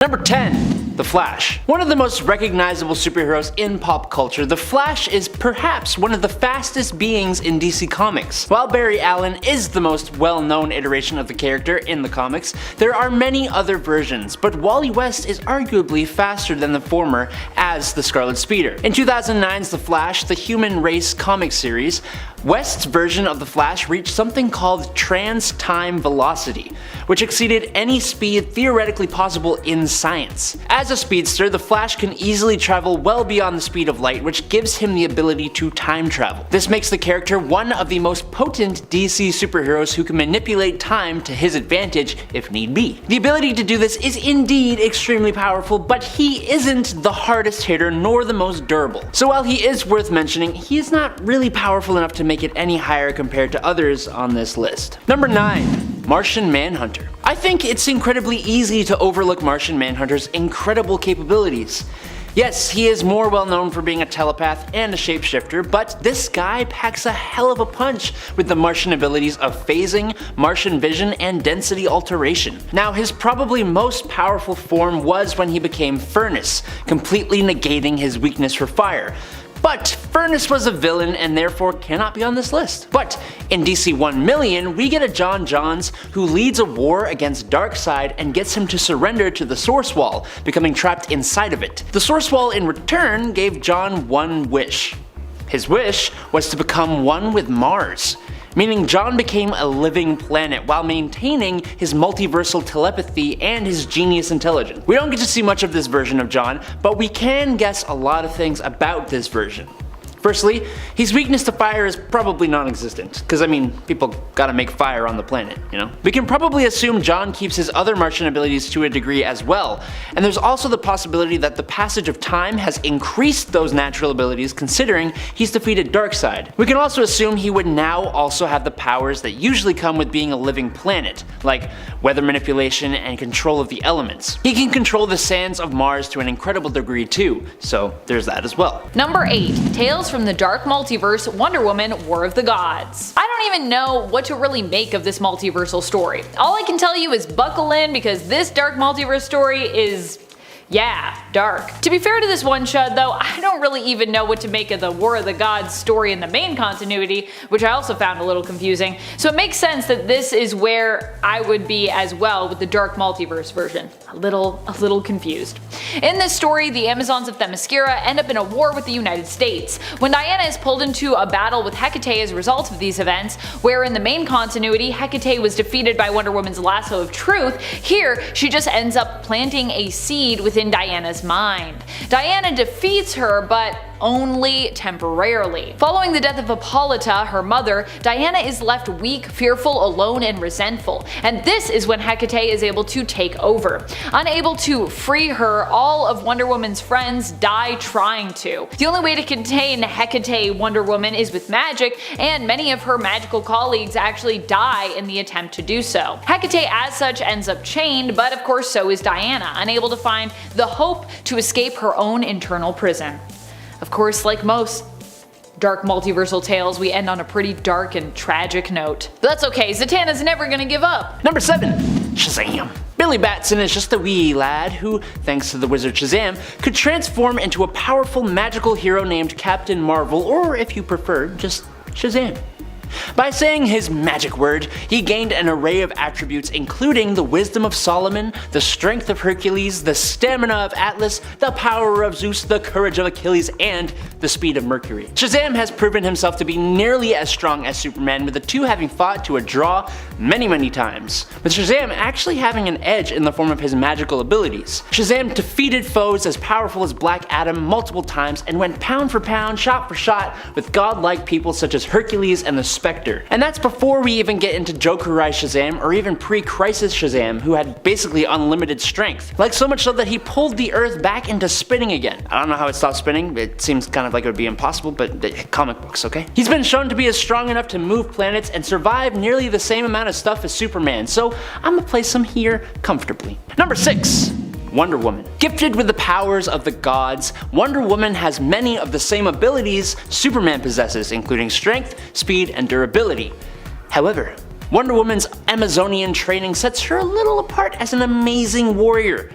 Number 10. The Flash. One of the most recognizable superheroes in pop culture, the Flash is perhaps one of the fastest beings in DC Comics. While Barry Allen is the most well-known iteration of the character in the comics, there are many other versions, but Wally West is arguably faster than the former as the Scarlet Speeder. In 2009's The Flash, the Human Race comic series, West's version of the Flash reached something called trans-time velocity, which exceeded any speed theoretically possible in science. As a speedster, the Flash can easily travel well beyond the speed of light, which gives him the ability to time travel. This makes the character one of the most potent DC superheroes who can manipulate time to his advantage if need be. The ability to do this is indeed extremely powerful, but he isn't the hardest hitter nor the most durable. So while he is worth mentioning, he is not really powerful enough to make it any higher compared to others on this list. Number 9. Martian Manhunter. I think it's incredibly easy to overlook Martian Manhunter's incredible capabilities. Yes, he is more well known for being a telepath and a shapeshifter, but this guy packs a hell of a punch with the Martian abilities of phasing, Martian vision, and density alteration. Now, his probably most powerful form was when he became Furnace, completely negating his weakness for fire. But Furnace was a villain and therefore cannot be on this list. But in DC 1,000,000, we get a John Johns who leads a war against Darkseid and gets him to surrender to the Source Wall, becoming trapped inside of it. The Source Wall in return gave John one wish. His wish was to become one with Mars, meaning John became a living planet while maintaining his multiversal telepathy and his genius intelligence. We don't get to see much of this version of John, but we can guess a lot of things about this version. Firstly, his weakness to fire is probably non-existent, because I mean, people gotta make fire on the planet, you know? We can probably assume John keeps his other Martian abilities to a degree as well, and there's also the possibility that the passage of time has increased those natural abilities considering he's defeated Darkseid. We can also assume he would now also have the powers that usually come with being a living planet, like weather manipulation and control of the elements. He can control the sands of Mars to an incredible degree too, so there's that as well. Number 8. Tales from the Dark Multiverse, Wonder Woman, War of the Gods. I don't even know what to really make of this multiversal story. All I can tell you is buckle in because this Dark Multiverse story is, yeah, dark. To be fair to this one shot though, I don't really even know what to make of the War of the Gods story in the main continuity, which I also found a little confusing, so it makes sense that this is where I would be as well with the Dark Multiverse version. A little confused. In this story, the Amazons of Themyscira end up in a war with the United States. When Diana is pulled into a battle with Hecate as a result of these events, where in the main continuity Hecate was defeated by Wonder Woman's lasso of truth, here she just ends up planting a seed within Diana's mind. Diana defeats her, but only temporarily. Following the death of Hippolyta, her mother, Diana is left weak, fearful, alone, and resentful, and this is when Hecate is able to take over. Unable to free her, all of Wonder Woman's friends die trying to. The only way to contain Hecate Wonder Woman is with magic, and many of her magical colleagues actually die in the attempt to do so. Hecate as such ends up chained, but of course so is Diana, unable to find the hope to escape her own internal prison. Of course, like most dark multiversal tales, we end on a pretty dark and tragic note. But that's okay, Zatanna's never gonna give up. Number 7. Shazam. Billy Batson is just a wee lad who, thanks to the wizard Shazam, could transform into a powerful magical hero named Captain Marvel, or if you prefer, just Shazam. By saying his magic word, he gained an array of attributes including the wisdom of Solomon, the strength of Hercules, the stamina of Atlas, the power of Zeus, the courage of Achilles, and the speed of Mercury. Shazam has proven himself to be nearly as strong as Superman, with the two having fought to a draw many times, with Shazam actually having an edge in the form of his magical abilities. Shazam defeated foes as powerful as Black Adam multiple times and went pound for pound, shot for shot with godlike people such as Hercules and the Spectre. And that's before we even get into Jokerized Shazam or even pre-Crisis Shazam, who had basically unlimited strength. Like so much so that he pulled the earth back into spinning again. I don't know how it stopped spinning, it seems kind of like it would be impossible, but comic books, okay? He's been shown to be as strong enough to move planets and survive nearly the same amount of stuff as Superman, so I'm gonna place him here comfortably. Number 6. Wonder Woman. Gifted with the powers of the gods, Wonder Woman has many of the same abilities Superman possesses, including strength, speed, and durability. However, Wonder Woman's Amazonian training sets her a little apart as an amazing warrior.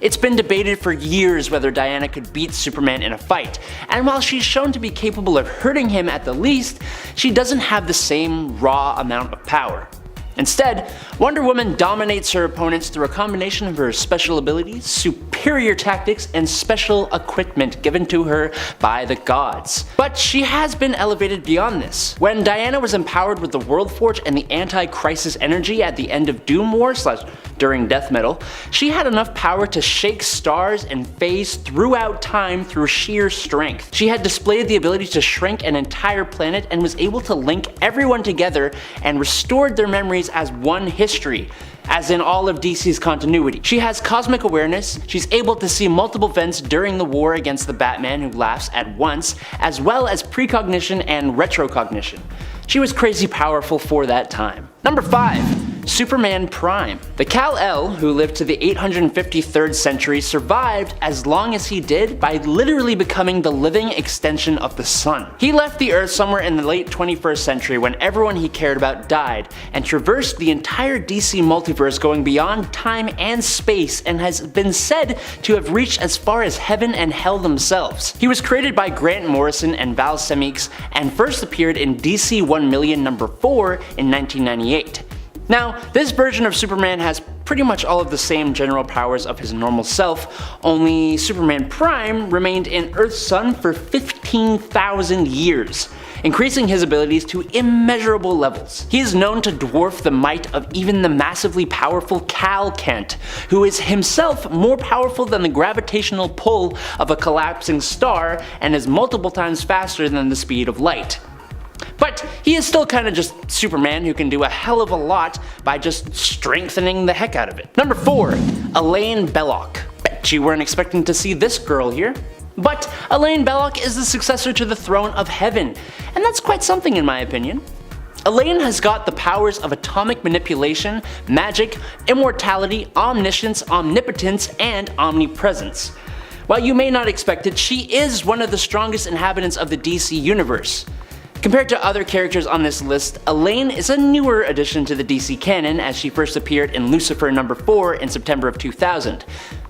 It's been debated for years whether Diana could beat Superman in a fight, and while she's shown to be capable of hurting him at the least, she doesn't have the same raw amount of power. Instead, Wonder Woman dominates her opponents through a combination of her special abilities, superior tactics, and special equipment given to her by the gods. But she has been elevated beyond this. When Diana was empowered with the World Forge and the anti-crisis energy at the end of Doom War / during Death Metal, she had enough power to shake stars and phase throughout time through sheer strength. She had displayed the ability to shrink an entire planet and was able to link everyone together and restored their memories as one history, as in all of DC's continuity. She has cosmic awareness, she's able to see multiple events during the war against the Batman who laughs at once, as well as precognition and retrocognition. She was crazy powerful for that time. Number 5. Superman Prime. The Kal-El, who lived to the 853rd century, survived as long as he did by literally becoming the living extension of the sun. He left the Earth somewhere in the late 21st century when everyone he cared about died, and traversed the entire DC multiverse going beyond time and space, and has been said to have reached as far as heaven and hell themselves. He was created by Grant Morrison and Val Semeiks, and first appeared in DC 1,000,000 #4 in 1998. Now, this version of Superman has pretty much all of the same general powers of his normal self, only Superman Prime remained in Earth's sun for 15,000 years, increasing his abilities to immeasurable levels. He is known to dwarf the might of even the massively powerful Kal Kent, who is himself more powerful than the gravitational pull of a collapsing star and is multiple times faster than the speed of light. But he is still kinda just Superman who can do a hell of a lot by just strengthening the heck out of it. Number 4. Elaine Belloc. Bet you weren't expecting to see this girl here. But Elaine Belloc is the successor to the throne of heaven, and that's quite something in my opinion. Elaine has got the powers of atomic manipulation, magic, immortality, omniscience, omnipotence, and omnipresence. While you may not expect it, she is one of the strongest inhabitants of the DC universe. Compared to other characters on this list, Elaine is a newer addition to the DC canon as she first appeared in Lucifer #4 in September of 2000.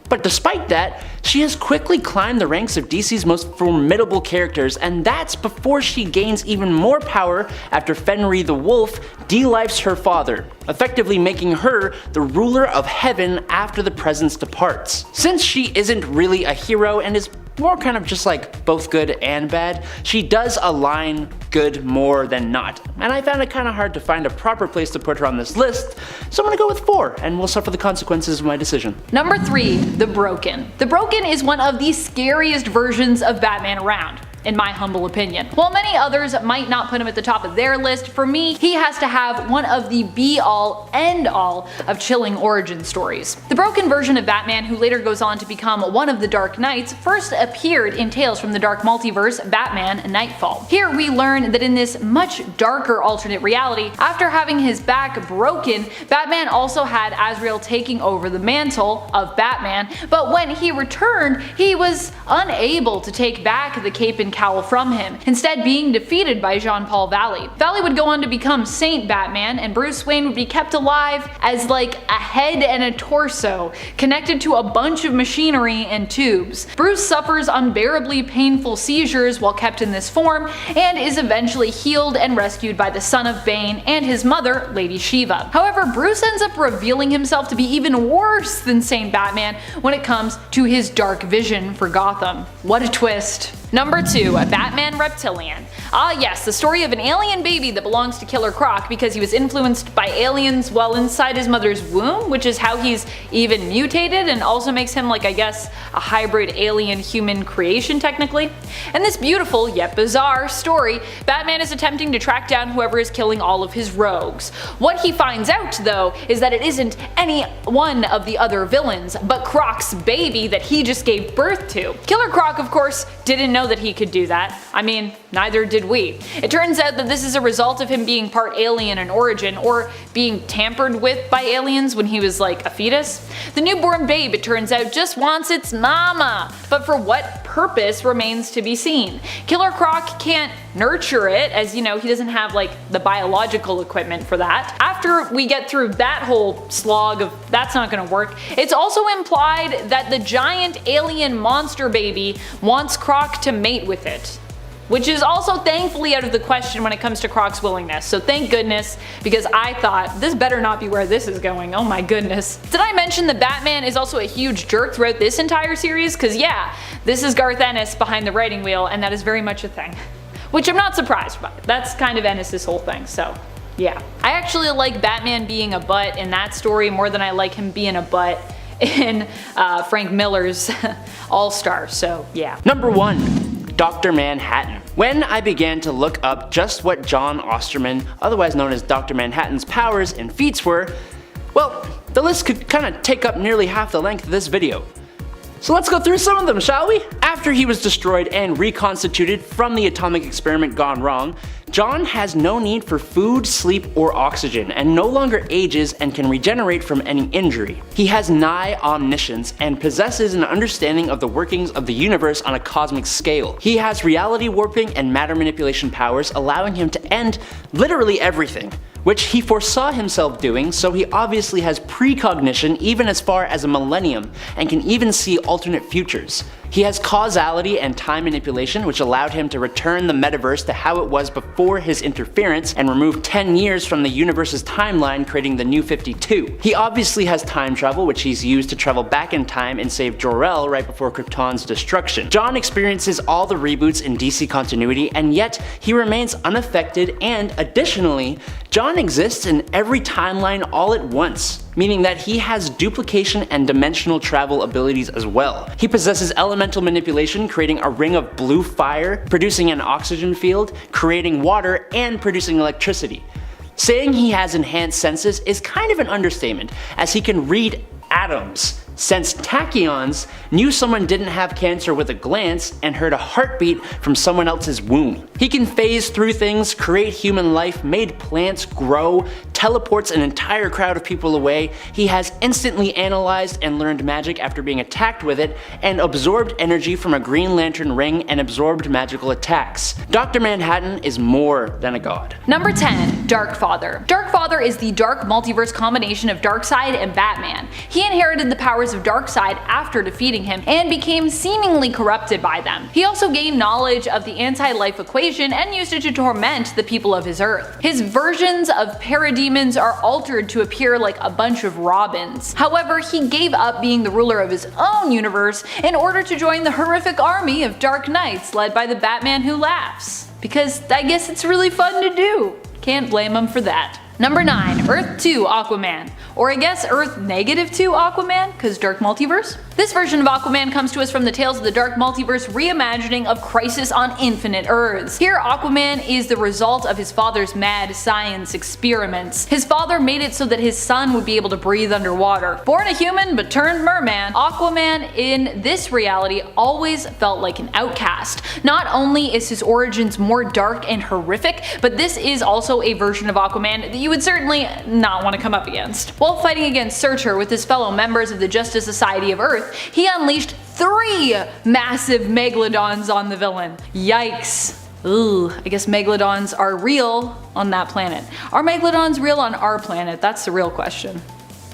But despite that, she has quickly climbed the ranks of DC's most formidable characters, and that's before she gains even more power after Fenrir the Wolf de-lifes her father, effectively making her the ruler of heaven after the presence departs. Since she isn't really a hero and is more kind of just like both good and bad, she does align good more than not, and I found it kinda hard to find a proper place to put her on this list, so I'm gonna go with 4, and we'll suffer the consequences of my decision. Number 3. The Broken. The Broken is one of the scariest versions of Batman around, in my humble opinion. While many others might not put him at the top of their list, for me, he has to have one of the be-all, end-all of chilling origin stories. The Broken version of Batman, who later goes on to become one of the Dark Knights, first appeared in Tales from the Dark Multiverse, Batman Nightfall. Here we learn that in this much darker alternate reality, after having his back broken, Batman also had Azrael taking over the mantle of Batman, but when he returned, he was unable to take back the cape and cowl from him, instead being defeated by Jean-Paul Valley. Valley would go on to become Saint Batman, and Bruce Wayne would be kept alive as like a head and a torso, connected to a bunch of machinery and tubes. Bruce suffers unbearably painful seizures while kept in this form, and is eventually healed and rescued by the son of Bane and his mother, Lady Shiva. However, Bruce ends up revealing himself to be even worse than Saint Batman when it comes to his dark vision for Gotham. What a twist. Number 2. Batman Reptilian. Ah yes, the story of an alien baby that belongs to Killer Croc because he was influenced by aliens while inside his mother's womb, which is how he's even mutated and also makes him like, I guess, a hybrid alien-human creation technically. In this beautiful yet bizarre story, Batman is attempting to track down whoever is killing all of his rogues. What he finds out though is that it isn't any one of the other villains, but Croc's baby that he just gave birth to. Killer Croc of course didn't know that he could do that. I mean, neither did we. It turns out that this is a result of him being part alien in origin, or being tampered with by aliens when he was like a fetus. The newborn babe, it turns out, just wants its mama. But for what purpose remains to be seen. Killer Croc can't nurture it, as you know, he doesn't have like the biological equipment for that. After we get through that whole slog of that's not gonna work, it's also implied that the giant alien monster baby wants Croc to mate with it. Which is also thankfully out of the question when it comes to Croc's willingness, so thank goodness, because I thought, this better not be where this is going, oh my goodness. Did I mention that Batman is also a huge jerk throughout this entire series? Cause yeah, this is Garth Ennis behind the writing wheel, and that is very much a thing. Which I'm not surprised by, that's kind of Ennis' whole thing, so yeah. I actually like Batman being a butt in that story more than I like him being a butt in Frank Miller's All-Star, so yeah. Number 1. Dr. Manhattan. When I began to look up just what John Osterman, otherwise known as Dr. Manhattan's powers and feats were, well, the list could kinda take up nearly half the length of this video. So let's go through some of them, shall we? After he was destroyed and reconstituted from the atomic experiment gone wrong, John has no need for food, sleep, or oxygen, and no longer ages and can regenerate from any injury. He has nigh omniscience and possesses an understanding of the workings of the universe on a cosmic scale. He has reality warping and matter manipulation powers, allowing him to end literally everything, which he foresaw himself doing, so he obviously has precognition even as far as a millennium, and can even see alternate futures. He has causality and time manipulation, which allowed him to return the metaverse to how it was before his interference and remove 10 years from the universe's timeline, creating the New 52. He obviously has time travel, which he's used to travel back in time and save Jor-El right before Krypton's destruction. John experiences all the reboots in DC continuity, and yet he remains unaffected, and additionally, John exists in every timeline all at once, meaning that he has duplication and dimensional travel abilities as well. He possesses elemental manipulation, creating a ring of blue fire, producing an oxygen field, creating water, and producing electricity. Saying he has enhanced senses is kind of an understatement, as he can read atoms, sense tachyons, knew someone didn't have cancer with a glance, and heard a heartbeat from someone else's womb. He can phase through things, create human life, made plants grow, teleports an entire crowd of people away. He has instantly analyzed and learned magic after being attacked with it, and absorbed energy from a Green Lantern ring and absorbed magical attacks. Dr. Manhattan is more than a god. Number 10. Darkfather. Darkfather is the dark multiverse combination of Darkseid and Batman. He inherited the powers of Darkseid after defeating him and became seemingly corrupted by them. He also gained knowledge of the anti-life equation and used it to torment the people of his Earth. His versions of parademons are altered to appear like a bunch of robins. However, he gave up being the ruler of his own universe in order to join the horrific army of Dark Knights led by the Batman Who Laughs. Because I guess it's really fun to do. Can't blame him for that. Number 9. Earth 2 Aquaman. Or I guess Earth -2 Aquaman, cause Dark Multiverse? This version of Aquaman comes to us from the Tales of the Dark Multiverse reimagining of Crisis on Infinite Earths. Here Aquaman is the result of his father's mad science experiments. His father made it so that his son would be able to breathe underwater. Born a human but turned merman, Aquaman in this reality always felt like an outcast. Not only is his origins more dark and horrific, but this is also a version of Aquaman that you would certainly not want to come up against. While fighting against Surtur with his fellow members of the Justice Society of Earth, he unleashed 3 massive megalodons on the villain. Yikes. Ooh, I guess megalodons are real on that planet. Are megalodons real on our planet? That's the real question.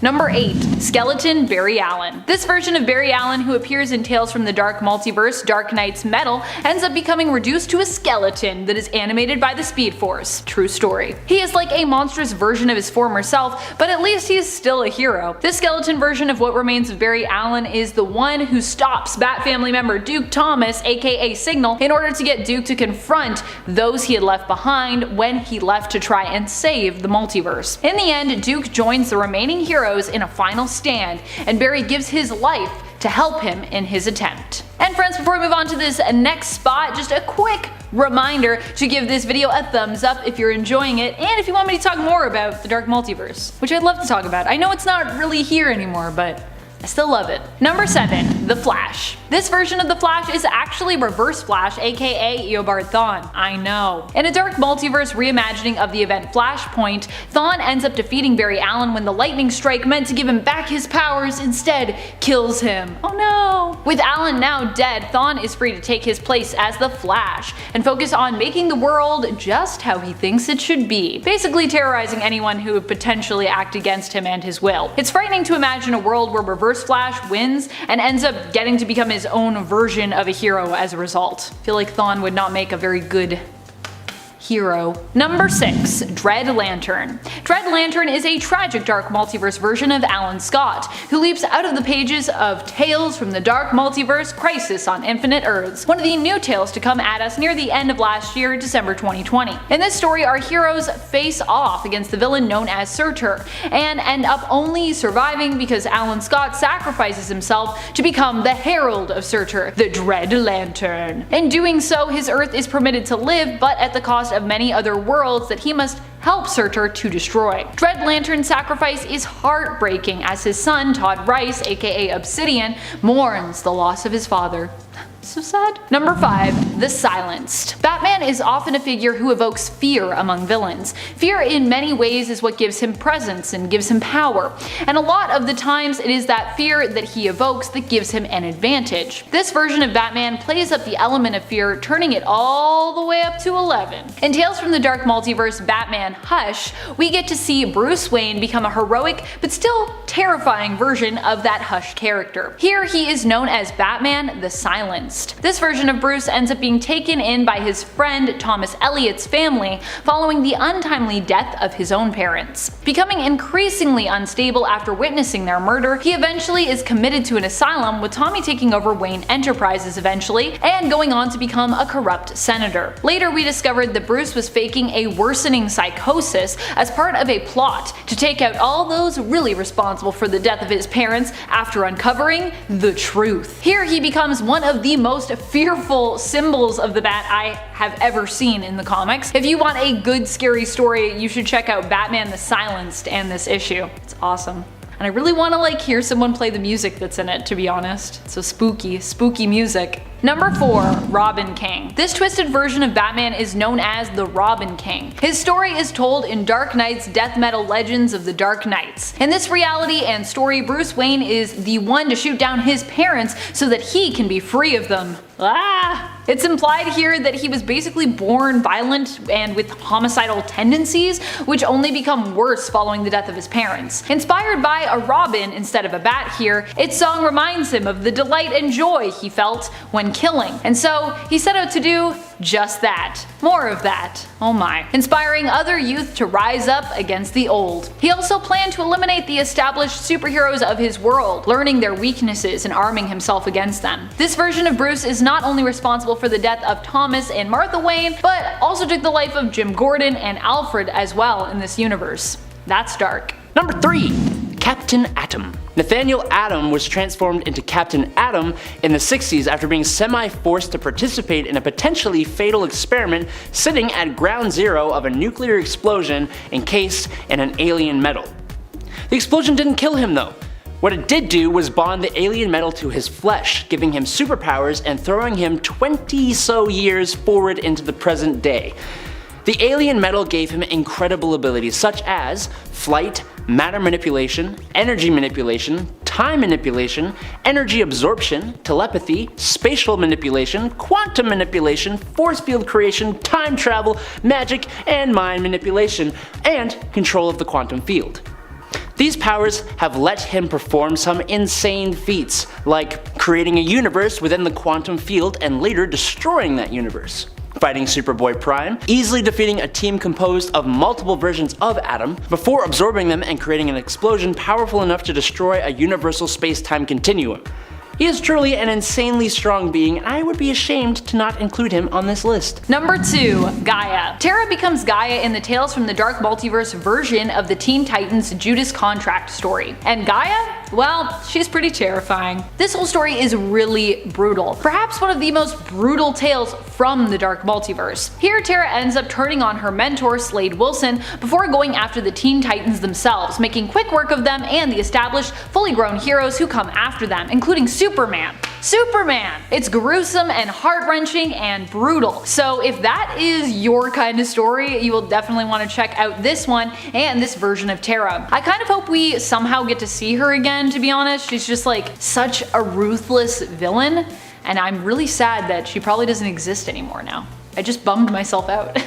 Number 8. Skeleton Barry Allen. This version of Barry Allen, who appears in Tales from the Dark Multiverse, Dark Knight's Metal, ends up becoming reduced to a skeleton that is animated by the Speed Force. True story. He is like a monstrous version of his former self, but at least he is still a hero. This skeleton version of what remains of Barry Allen is the one who stops Bat family member Duke Thomas, aka Signal, in order to get Duke to confront those he had left behind when he left to try and save the multiverse. In the end, Duke joins the remaining heroes in a final stand, and Barry gives his life to help him in his attempt. And friends, before we move on to this next spot, just a quick reminder to give this video a thumbs up if you're enjoying it, and if you want me to talk more about the Dark Multiverse, which I'd love to talk about. I know it's not really here anymore, but I still love it. Number 7. The Flash. This version of the Flash is actually Reverse Flash, aka Eobard Thawne. I know. In a dark multiverse reimagining of the event Flashpoint, Thawne ends up defeating Barry Allen when the lightning strike meant to give him back his powers instead kills him. Oh no. With Allen now dead, Thawne is free to take his place as the Flash and focus on making the world just how he thinks it should be, basically terrorizing anyone who would potentially act against him and his will. It's frightening to imagine a world where Reverse Flash wins and ends up getting to become his own version of a hero as a result. I feel like Thawne would not make a very good hero. Number 6. Dread Lantern. Dread Lantern is a tragic dark multiverse version of Alan Scott, who leaps out of the pages of Tales from the Dark Multiverse Crisis on Infinite Earths, one of the new tales to come at us near the end of last year, December 2020. In this story, our heroes face off against the villain known as Surtur, and end up only surviving because Alan Scott sacrifices himself to become the herald of Surtur, the Dread Lantern. In doing so, his Earth is permitted to live, but at the cost of many other worlds that he must help Surtur to destroy. Dread Lantern's sacrifice is heartbreaking as his son, Todd Rice, aka Obsidian, mourns the loss of his father. So sad. Number 5. The Silenced. Batman is often a figure who evokes fear among villains. Fear in many ways is what gives him presence and gives him power, and a lot of the times it is that fear that he evokes that gives him an advantage. This version of Batman plays up the element of fear, turning it all the way up to 11. In Tales from the Dark Multiverse Batman Hush, we get to see Bruce Wayne become a heroic but still terrifying version of that Hush character. Here he is known as Batman the Silenced. This version of Bruce ends up being taken in by his friend Thomas Elliot's family following the untimely death of his own parents. Becoming increasingly unstable after witnessing their murder, he eventually is committed to an asylum, with Tommy taking over Wayne Enterprises eventually, and going on to become a corrupt senator. Later we discovered that Bruce was faking a worsening psychosis as part of a plot to take out all those really responsible for the death of his parents after uncovering the truth. Here he becomes one of the most fearful symbols of the Bat I have ever seen in the comics. If you want a good scary story, you should check out Batman the Silenced and this issue. It's awesome. And I really want to hear someone play the music that's in it, to be honest. It's so spooky music. Number 4. Robin King. This twisted version of Batman is known as the Robin King. His story is told in Dark Knight's death metal Legends of the Dark Knights. In this reality and story, Bruce Wayne is the one to shoot down his parents so that he can be free of them. It's implied here that he was basically born violent and with homicidal tendencies, which only become worse following the death of his parents. Inspired by a robin instead of a bat here, its song reminds him of the delight and joy he felt when killing, and so he set out to do just that. More of that. Oh my. Inspiring other youth to rise up against the old. He also planned to eliminate the established superheroes of his world, learning their weaknesses and arming himself against them. This version of Bruce is not only responsible for the death of Thomas and Martha Wayne, but also took the life of Jim Gordon and Alfred as well in this universe. That's dark. Number 3. Captain Atom. Nathaniel Atom was transformed into Captain Atom in the 60s after being semi-forced to participate in a potentially fatal experiment sitting at ground zero of a nuclear explosion encased in an alien metal. The explosion didn't kill him though. What it did do was bond the alien metal to his flesh, giving him superpowers and throwing him 20 so years forward into the present day. The alien metal gave him incredible abilities such as flight, matter manipulation, energy manipulation, time manipulation, energy absorption, telepathy, spatial manipulation, quantum manipulation, force field creation, time travel, magic, and mind manipulation, and control of the quantum field. These powers have let him perform some insane feats, like creating a universe within the quantum field and later destroying that universe, fighting Superboy Prime, easily defeating a team composed of multiple versions of Atom, before absorbing them and creating an explosion powerful enough to destroy a universal space-time continuum. He is truly an insanely strong being, and I would be ashamed to not include him on this list. Number 2. Gaia. Terra becomes Gaia in the Tales from the Dark Multiverse version of the Teen Titans Judas Contract story. And Gaia? Well, she's pretty terrifying. This whole story is really brutal. Perhaps one of the most brutal tales from the Dark Multiverse. Here, Tara ends up turning on her mentor, Slade Wilson, before going after the Teen Titans themselves, making quick work of them and the established, fully grown heroes who come after them, including Superman. Superman! It's gruesome and heart-wrenching and brutal. So if that is your kind of story, you will definitely want to check out this one and this version of Tara. I kind of hope we somehow get to see her again, to be honest. She's just like such a ruthless villain, and I'm really sad that she probably doesn't exist anymore now. I just bummed myself out.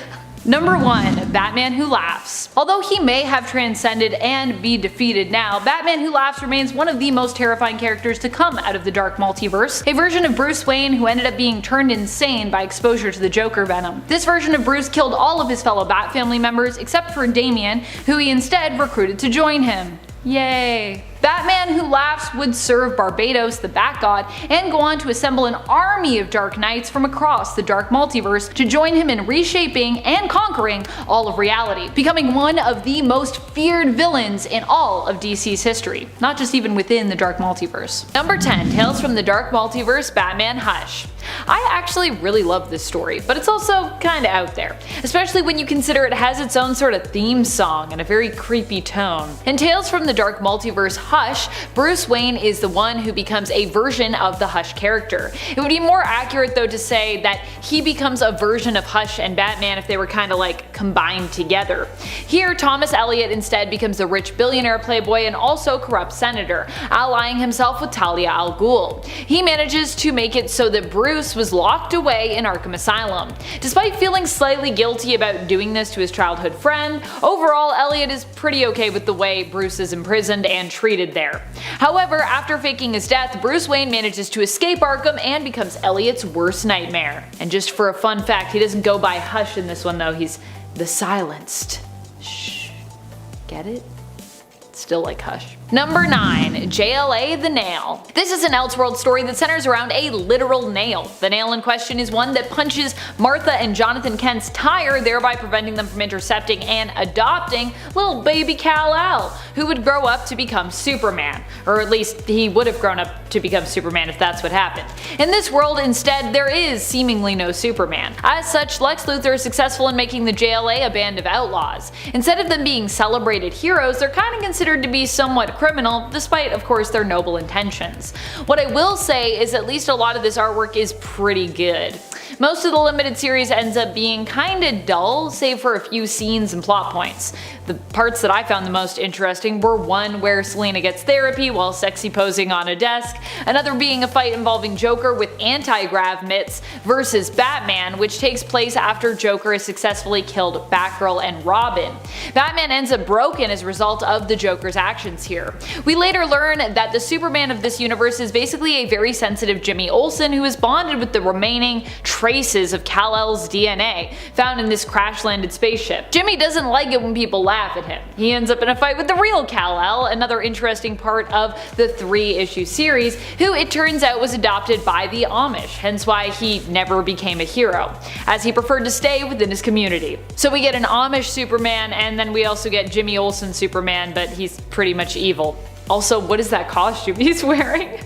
Number 1. Batman Who Laughs. Although he may have transcended and be defeated now, Batman Who Laughs remains one of the most terrifying characters to come out of the Dark Multiverse, a version of Bruce Wayne who ended up being turned insane by exposure to the Joker venom. This version of Bruce killed all of his fellow Bat family members except for Damian, who he instead recruited to join him. Yay. Batman Who Laughs would serve Barbados, the Bat God, and go on to assemble an army of Dark Knights from across the Dark Multiverse to join him in reshaping and conquering all of reality, becoming one of the most feared villains in all of DC's history, not just even within the Dark Multiverse. Number 10. Tales from the Dark Multiverse, Batman Hush. I actually really love this story, but it's also kinda out there, especially when you consider it has its own sort of theme song and a very creepy tone. In Tales from the Dark Multiverse Hush, Bruce Wayne is the one who becomes a version of the Hush character. It would be more accurate though to say that he becomes a version of Hush and Batman if they were kinda like combined together. Here, Thomas Elliot instead becomes a rich billionaire playboy and also corrupt senator, allying himself with Talia al Ghul. He manages to make it so that Bruce was locked away in Arkham Asylum. Despite feeling slightly guilty about doing this to his childhood friend, overall Elliot is pretty okay with the way Bruce is imprisoned and treated there. However, after faking his death, Bruce Wayne manages to escape Arkham and becomes Elliot's worst nightmare. And just for a fun fact, he doesn't go by Hush in this one though, he's the Silenced. Shh. Get it? Still like Hush. Number 9. JLA the Nail. This is an Elseworld story that centers around a literal nail. The nail in question is one that punches Martha and Jonathan Kent's tire, thereby preventing them from intercepting and adopting little baby Kal-El, who would grow up to become Superman. Or at least he would have grown up to become Superman if that's what happened. In this world, instead, there is seemingly no Superman. As such, Lex Luthor is successful in making the JLA a band of outlaws. Instead of them being celebrated heroes, they're kind of considered to be somewhat criminal, despite of course their noble intentions. What I will say is at least a lot of this artwork is pretty good. Most of the limited series ends up being kinda dull, save for a few scenes and plot points. The parts that I found the most interesting were one where Selina gets therapy while sexy posing on a desk, another being a fight involving Joker with anti-grav mitts versus Batman, which takes place after Joker has successfully killed Batgirl and Robin. Batman ends up broken as a result of the Joker's actions here. We later learn that the Superman of this universe is basically a very sensitive Jimmy Olsen who is bonded with the remaining traces of Kal-El's DNA found in this crash-landed spaceship. Jimmy doesn't like it when people laugh at him. He ends up in a fight with the real Kal-El, another interesting part of the 3-issue series, who it turns out was adopted by the Amish, hence why he never became a hero, as he preferred to stay within his community. So we get an Amish Superman, and then we also get Jimmy Olsen Superman, but he's pretty much evil. Also, what is that costume he's wearing?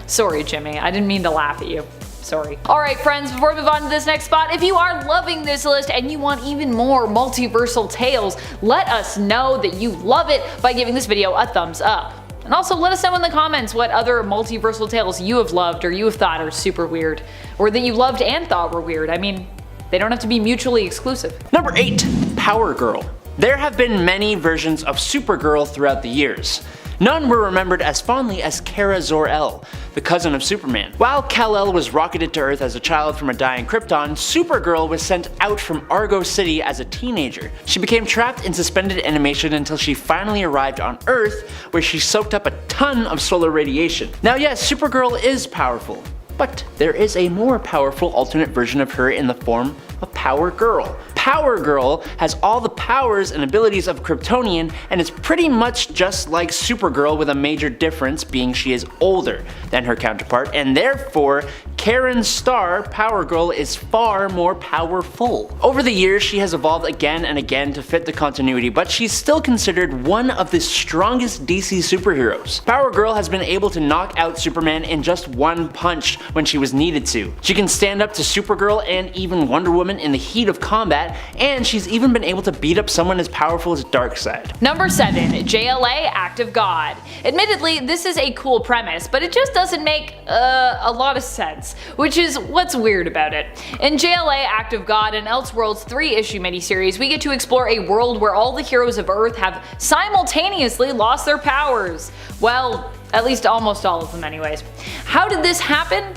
Sorry Jimmy, I didn't mean to laugh at you. Sorry. Alright friends, before we move on to this next spot, if you are loving this list and you want even more multiversal tales, let us know that you love it by giving this video a thumbs up. And also let us know in the comments what other multiversal tales you have loved or you have thought are super weird, or that you loved and thought were weird. I mean, they don't have to be mutually exclusive. Number 8. Power Girl. There have been many versions of Supergirl throughout the years. None were remembered as fondly as Kara Zor-El, the cousin of Superman. While Kal-El was rocketed to Earth as a child from a dying Krypton, Supergirl was sent out from Argo City as a teenager. She became trapped in suspended animation until she finally arrived on Earth, where she soaked up a ton of solar radiation. Now yes, Supergirl is powerful, but there is a more powerful alternate version of her in the form of Power Girl. Power Girl has all the powers and abilities of a Kryptonian and is pretty much just like Supergirl, with a major difference being she is older than her counterpart and therefore Karen's star, Power Girl, is far more powerful. Over the years, she has evolved again and again to fit the continuity, but she's still considered one of the strongest DC superheroes. Power Girl has been able to knock out Superman in just one punch when she was needed to. She can stand up to Supergirl and even Wonder Woman in the heat of combat, and she's even been able to beat up someone as powerful as Darkseid. Number 7. JLA Act of God. Admittedly, this is a cool premise, but it just doesn't make a lot of sense, which is what's weird about it. In JLA Act of God, an Elseworlds 3-issue miniseries, we get to explore a world where all the heroes of Earth have simultaneously lost their powers. Well, at least almost all of them anyways. How did this happen?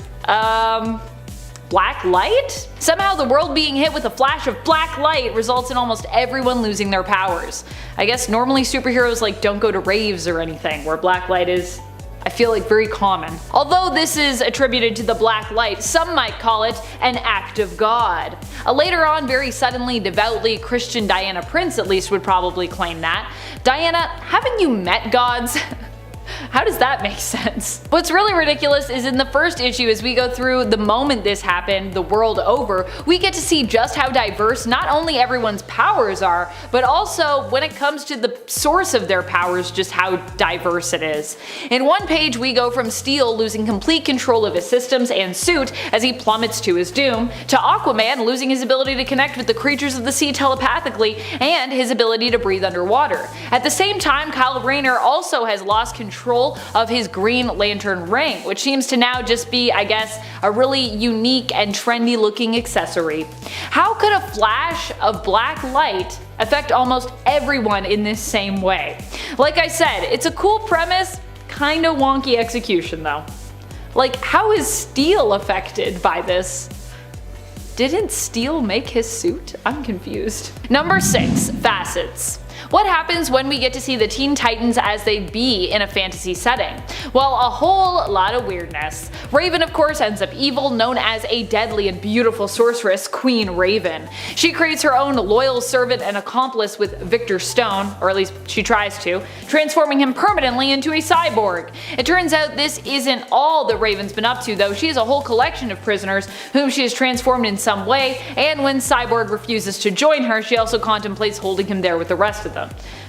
Black light? Somehow the world being hit with a flash of black light results in almost everyone losing their powers. I guess normally superheroes don't go to raves or anything, where black light is, I feel like, very common. Although this is attributed to the black light, some might call it an act of God. A later on, very suddenly, devoutly Christian Diana Prince at least would probably claim that. Diana, haven't you met gods? How does that make sense? What's really ridiculous is in the first issue, as we go through the moment this happened, the world over, we get to see just how diverse not only everyone's powers are, but also when it comes to the source of their powers, just how diverse it is. In one page, we go from Steel losing complete control of his systems and suit as he plummets to his doom, to Aquaman losing his ability to connect with the creatures of the sea telepathically and his ability to breathe underwater. At the same time, Kyle Rayner also has lost control of his Green Lantern ring, which seems to now just be, I guess, a really unique and trendy looking accessory. How could a flash of black light affect almost everyone in this same way? Like I said, it's a cool premise, kinda wonky execution though. How is Steel affected by this? Didn't Steel make his suit? I'm confused. Number 6. Facets. What happens when we get to see the Teen Titans as they be in a fantasy setting? Well, a whole lot of weirdness. Raven of course ends up evil, known as a deadly and beautiful sorceress, Queen Raven. She creates her own loyal servant and accomplice with Victor Stone, or at least she tries to, transforming him permanently into a cyborg. It turns out this isn't all that Raven's been up to though. She has a whole collection of prisoners whom she has transformed in some way, and when Cyborg refuses to join her, she also contemplates holding him there with the rest of them.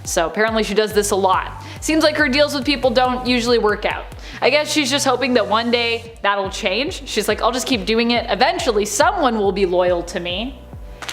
So apparently she does this a lot. Seems like her deals with people don't usually work out. I guess she's just hoping that one day that'll change. She's like, I'll just keep doing it. Eventually someone will be loyal to me.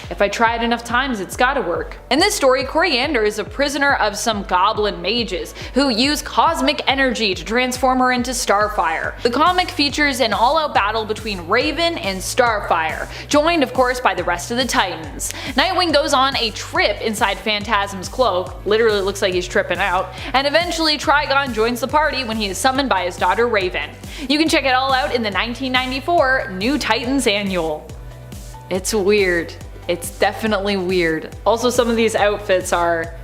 If I try it enough times, it's gotta work. In this story, Coriander is a prisoner of some goblin mages who use cosmic energy to transform her into Starfire. The comic features an all-out battle between Raven and Starfire, joined of course by the rest of the Titans. Nightwing goes on a trip inside Phantasm's cloak, literally looks like he's tripping out, and eventually Trigon joins the party when he is summoned by his daughter Raven. You can check it all out in the 1994 New Titans Annual. It's weird. It's definitely weird. Also, some of these outfits are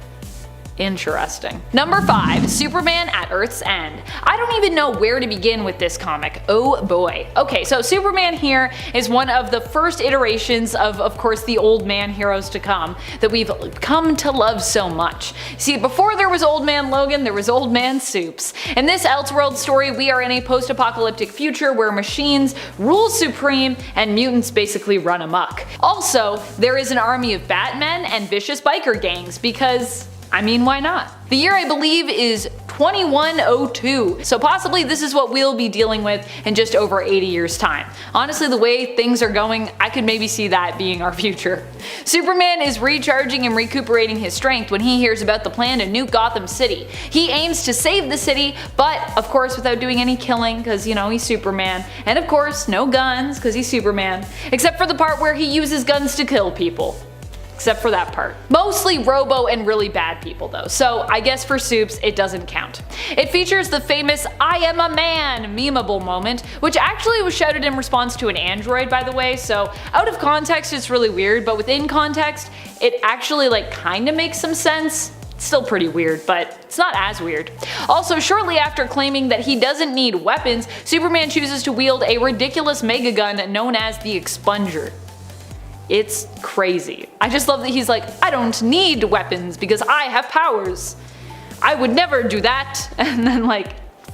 interesting. Number 5. Superman at Earth's End. I don't even know where to begin with this comic. Oh boy. Okay, so Superman here is one of the first iterations of course, the old man heroes to come that we've come to love so much. See, before there was Old Man Logan, there was Old Man Supes. In this Elseworld story, we are in a post-apocalyptic future where machines rule supreme and mutants basically run amok. Also, there is an army of Batmen and vicious biker gangs because, I mean, why not? The year I believe is 2102, so possibly this is what we'll be dealing with in just over 80 years time. Honestly, the way things are going, I could maybe see that being our future. Superman is recharging and recuperating his strength when he hears about the plan to nuke Gotham City. He aims to save the city, but of course without doing any killing, because you know, he's Superman, and of course no guns, because he's Superman, except for the part where he uses guns to kill people. Except for that part. Mostly robo and really bad people though, so I guess for Supes it doesn't count. It features the famous "I am a man" memeable moment, which actually was shouted in response to an android by the way, so out of context it's really weird, but within context it actually kinda makes some sense. It's still pretty weird, but it's not as weird. Also, shortly after claiming that he doesn't need weapons, Superman chooses to wield a ridiculous mega gun known as the Expunger. It's crazy. I just love that he's like, I don't need weapons because I have powers. I would never do that. And then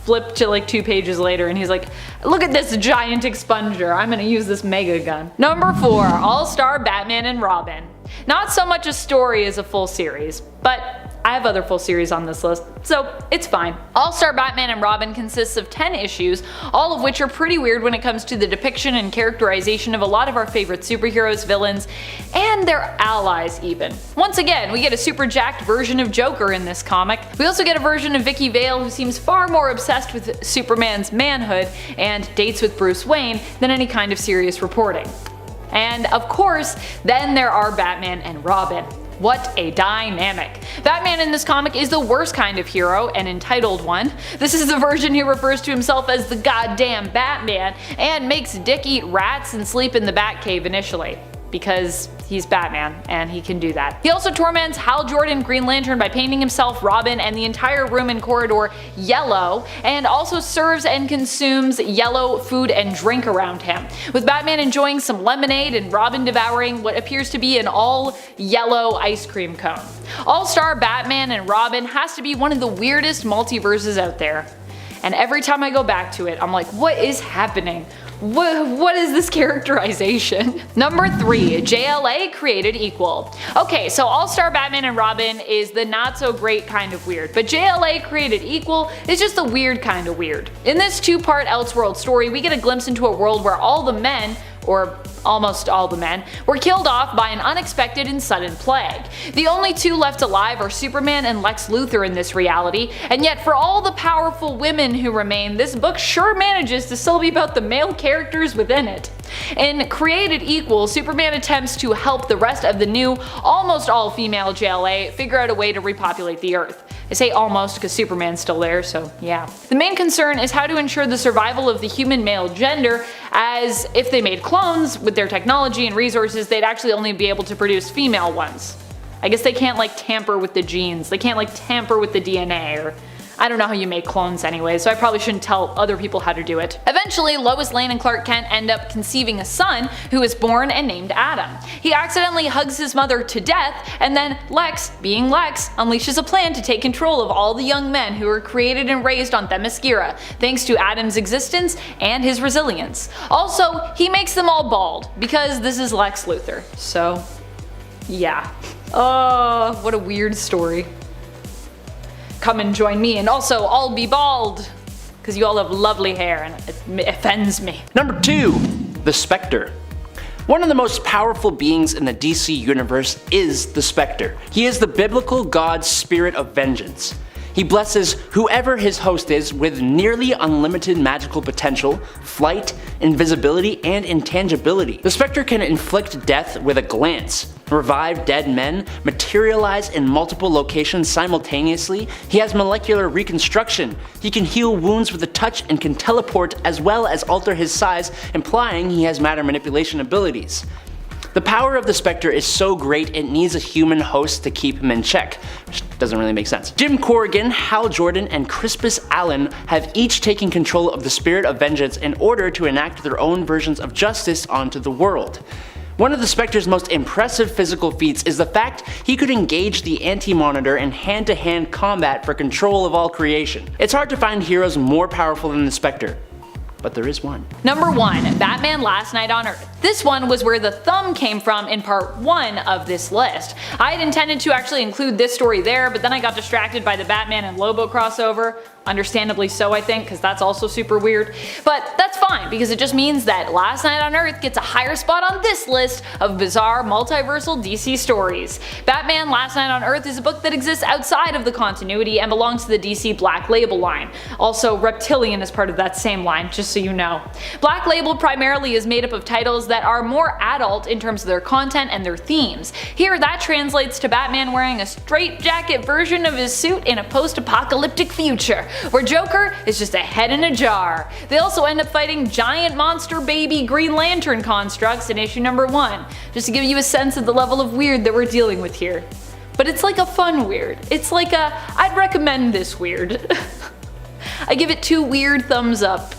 flip to like 2 pages later and he's like, look at this giant expunger, I'm gonna use this mega gun. Number 4, All-Star Batman and Robin. Not so much a story as a full series, but I have other full series on this list, so it's fine. All-Star Batman and Robin consists of 10 issues, all of which are pretty weird when it comes to the depiction and characterization of a lot of our favorite superheroes, villains, and their allies even. Once again, we get a super jacked version of Joker in this comic. We also get a version of Vicky Vale who seems far more obsessed with Superman's manhood and dates with Bruce Wayne than any kind of serious reporting. And of course, then there are Batman and Robin. What a dynamic. Batman in this comic is the worst kind of hero, an entitled one. This is the version who refers to himself as the goddamn Batman and makes Dick eat rats and sleep in the Batcave initially. Because he's Batman and he can do that. He also torments Hal Jordan, Green Lantern, by painting himself, Robin, and the entire room and corridor yellow, and also serves and consumes yellow food and drink around him, with Batman enjoying some lemonade and Robin devouring what appears to be an all yellow ice cream cone. All-Star Batman and Robin has to be one of the weirdest multiverses out there. And every time I go back to it, I'm like, what is happening? What is this characterization? Number 3, JLA created equal. Okay, so All-Star Batman and Robin is the not so great kind of weird, but JLA created equal is just the weird kind of weird. In this 2-part Elseworld story, we get a glimpse into a world where all the men, or almost all the men, were killed off by an unexpected and sudden plague. The only 2 left alive are Superman and Lex Luthor in this reality, and yet for all the powerful women who remain, this book sure manages to still be about the male characters within it. In Created Equal, Superman attempts to help the rest of the new, almost all-female JLA figure out a way to repopulate the Earth. I say almost because Superman's still there, so yeah. The main concern is how to ensure the survival of the human male gender, as if they made clones, with their technology and resources, they'd actually only be able to produce female ones. I guess they can't like tamper with the genes, they can't like tamper with the DNA, or I don't know how you make clones anyway, so I probably shouldn't tell other people how to do it. Eventually, Lois Lane and Clark Kent end up conceiving a son who is born and named Adam. He accidentally hugs his mother to death, and then Lex, being Lex, unleashes a plan to take control of all the young men who were created and raised on Themyscira, thanks to Adam's existence and his resilience. Also, he makes them all bald, because this is Lex Luthor. So, yeah. Oh, what a weird story. Come and join me, and also I'll be bald, because you all have lovely hair and it offends me. Number 2, the Spectre. One of the most powerful beings in the DC universe is the Spectre. He is the biblical god spirit of vengeance. He blesses whoever his host is with nearly unlimited magical potential, flight, invisibility, and intangibility. The Spectre can inflict death with a glance, revive dead men, materialize in multiple locations simultaneously. He has molecular reconstruction. He can heal wounds with a touch and can teleport as well as alter his size, implying he has matter manipulation abilities. The power of the Spectre is so great it needs a human host to keep him in check, which doesn't really make sense. Jim Corrigan, Hal Jordan, and Crispus Allen have each taken control of the spirit of vengeance in order to enact their own versions of justice onto the world. One of the Spectre's most impressive physical feats is the fact he could engage the Anti-Monitor in hand-to-hand combat for control of all creation. It's hard to find heroes more powerful than the Spectre, but there is one. Number 1, Batman Last Night on Earth. This one was where the thumb came from in part 1 of this list. I had intended to actually include this story there, but then I got distracted by the Batman and Lobo crossover. Understandably so, I think, because that's also super weird. But that's fine, because it just means that Last Night on Earth gets a higher spot on this list of bizarre multiversal DC stories. Batman Last Night on Earth is a book that exists outside of the continuity and belongs to the DC Black Label line. Also, Reptilian is part of that same line, just so you know. Black Label primarily is made up of titles that are more adult in terms of their content and their themes. Here, that translates to Batman wearing a straitjacket version of his suit in a post-apocalyptic future, where Joker is just a head in a jar. They also end up fighting giant monster baby Green Lantern constructs in issue number 1, just to give you a sense of the level of weird that we're dealing with here. But it's like a fun weird. It's like a, I'd recommend this weird. I give it 2 weird thumbs up.